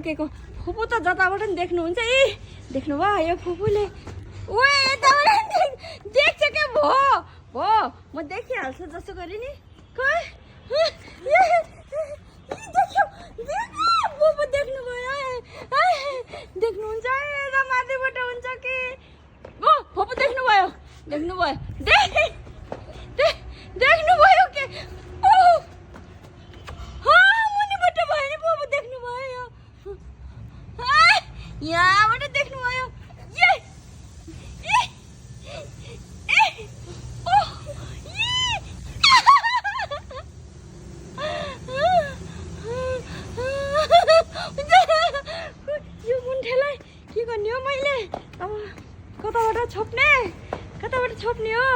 झल्केको फुपू त जताबाट नि देख्नुहुन्छ ए देख्नुभयो यो फुपूले ओए यताबाट देख्छ के भो भो म देखिहाल्छु जसो गरी नि फुपू देख्नुभयो देख्नुहुन्छ यता माथिबाट हुन्छ कि ओ फुपू देख्नुभयो देख्नुभयो देख्नुभयो के मुनिबाट भयो नि फुपू देख्नुभयो यहाँबाट देख्नुभयो यो मुन्ठेलाई के गर्ने हो मैले अब कताबाट छोप्ने हो